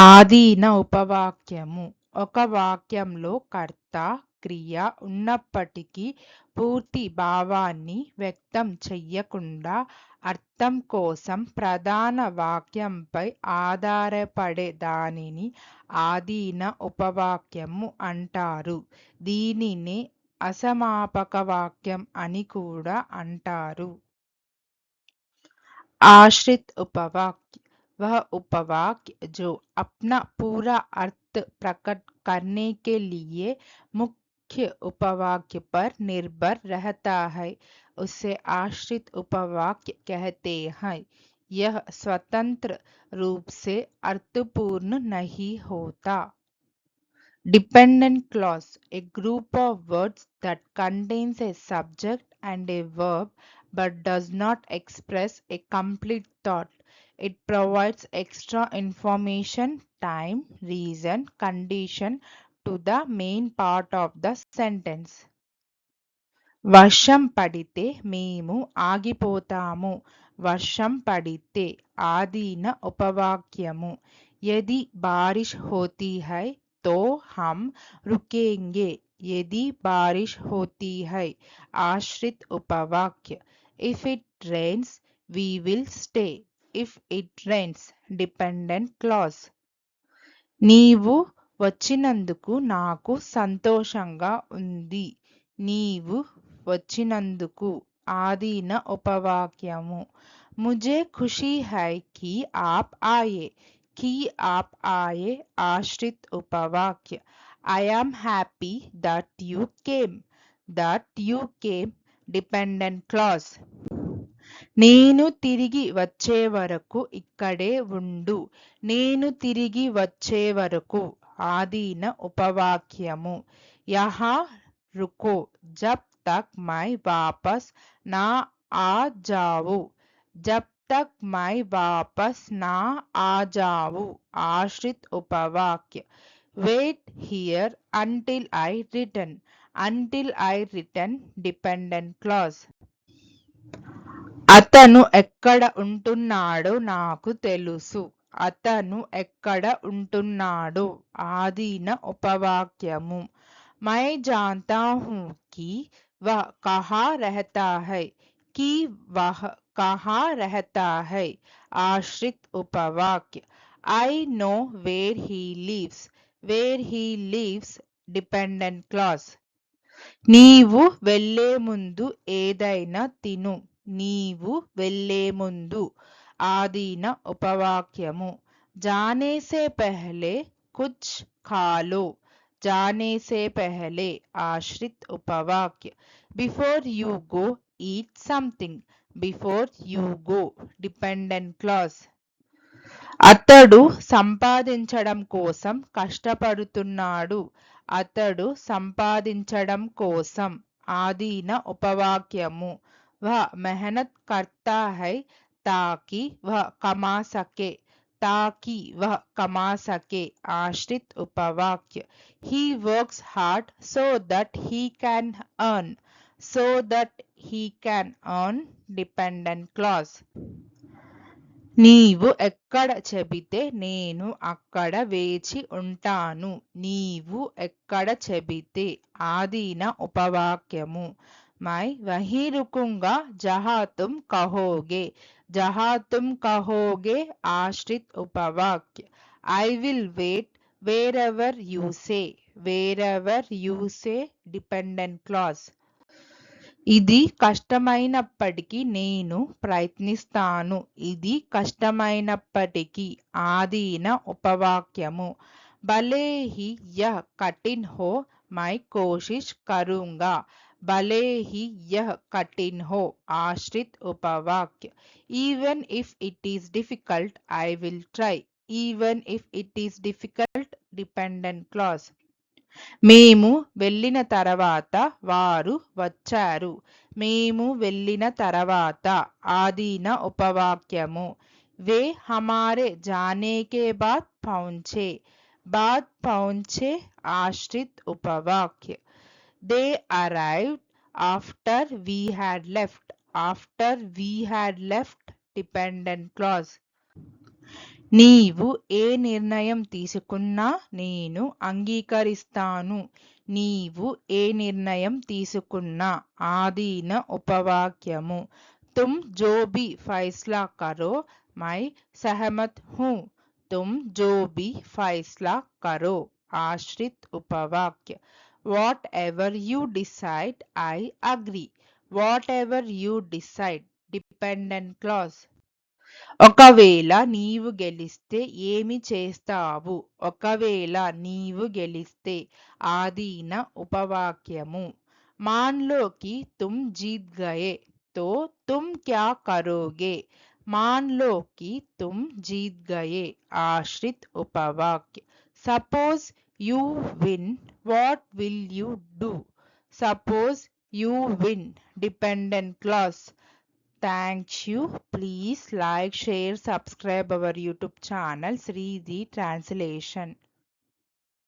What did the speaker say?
ఆదీన ఉపవాక్యము. ఒక వాక్యంలో కర్త, క్రియ ఉన్నప్పటికీ పూర్తి భావాన్ని వ్యక్తం చెయ్యకుండా అర్థం కోసం ప్రధాన వాక్యంపై ఆధారపడే దానిని ఆదీన ఉపవాక్యము అంటారు. దీనినే అసమాపక వాక్యం అని కూడా అంటారు. आश्रित उपवाक्य वह उपवाक्य जो अपना पूरा अर्थ प्रकट करने के लिए मुख्य उपवाक्य पर निर्भर रहता है उसे आश्रित उपवाक्य कहते हैं। यह स्वतंत्र रूप से अर्थपूर्ण नहीं होता। Dependent clause, a group of words that contains a subject and a verb but does not express a complete thought. It provides extra information, time, reason, condition to the main part of the sentence. వర్షం పడితే మేము ఆగిపోతాము. వర్షం పడితే ఆదీన ఉపవాక్యము. यदि बारिश होती है तो हम रुकेंगे. यदि बारिश होती है आश्रित उपवाक्य. If it rains we will stay. If it rains dependent clause. నీవు వచ్చినందుకు నాకు సంతోషంగా ఉంది. నీవు వచ్చినందుకు ఆదీన ఉపవాక్యము. मुझे खुशी है कि आप आए. कि आप आए आश्रित उपवाक्य. I am happy that you came. That you came dependent clause. నేను తిరిగి వచ్చే వరకు ఇక్కడే ఉండు. నేను తిరిగి వచ్చే వరకు ఆదీన ఉపవాక్యము. యహా రుకో జబ్ తక్ మై వాపస్ నా ఆ జావు. జబ్ తక్ మై వాపస్ నా ఆ జావు ఆశ్రిత్ ఉపవాక్య. Wait here until I return. Until I return dependent clause. అతను ఎక్కడ ఉంటున్నాడో నాకు తెలుసు. అతను ఎక్కడ ఉంటున్నాడో ఆదీన ఉపవాక్యము. मैं जानता हूँ कि वह कहाँ रहता है. कि वह कहाँ रहता है आश्रित उपवाक्य. I know where he lives. Where he lives dependent clause. నీవు వెళ్ళే ముందు ఏదైనా తిను. నీవు వెళ్ళే ముందు ఆదీన ఉపవాక్యము. जाने से पहले कुछ खा लो. जाने से पहले आश्रित उपवाक्य. Before you go eat something. Before you go dependent clause. అతడు సంపాదించడం కోసం కష్టపడుతున్నాడు. అతడు సంపాదించడం కోసం ఆదీన ఉపవాక్యము. वह मेहनत करता है ताकि वह कमा सके. ताकि वह कमा सके आश्रित उपवाक्य. He works hard so that he can earn. So that he can earn dependent clause. నీవు ఎక్కడ చెబితే నేను అక్కడ వేచి ఉంటాను. నీవు ఎక్కడ చెబితే ఆదీన ఉపవాక్యము. मैं वहीं रुकूंगा जहां तुम कहोगे. जहां तुम कहोगे आश्रित उपवाक्य. I will wait wherever you say. Wherever you say dependent clause. ఇది కష్టమైనప్పటికీ నేను ప్రయత్నిస్తాను. ఇది కష్టమైనప్పటికీ ఆదీన ఉపవాక్యము. భలే హి యహ్ కఠిన్ హో మై కోషిష్ కరూంగా. భలే హి యహ్ కఠిన్ హో ఆశ్రిత్ ఉపవాక్య. Even if it is difficult I will try. Even if it is difficult dependent clause. మేము వెళ్ళిన తర్వాత వారు వచ్చారు. మేము వెళ్ళిన తర్వాత ఆదీన ఉపవాక్యము. वे हमारे जाने के बाद पहुंचे. बाद पहुंचे आश्रित उपवाक्य. They arrived after we had left. After we had left dependent clause. నీవు ఏ నిర్ణయం తీసుకున్నా నేను అంగీకరిస్తాను. నీవు ఏ నిర్ణయం తీసుకున్నా ఆదీన ఉపవాక్యము. तुम जो भी फैसला करो मैं सहमत हूँ. तुम जो भी फैसला करो आश्रित उपवाक्य. Whatever you decide, I agree. Whatever you decide, dependent clause. ఒకవేళ నీవు గెలిస్తే ఏమి చేస్తావు? ఒకవేళ నీవు గెలిస్తే ఆదీన ఉపవాక్యము. मान लो कि तुम जीत गए तो तुम क्या करोगे? मान लो कि तुम जीत गए आश्रित उपवाक्य. Suppose you win, what will you do? Suppose you win, dependent clause. Thank you. Please like, share, subscribe our YouTube channel Srizi Translation.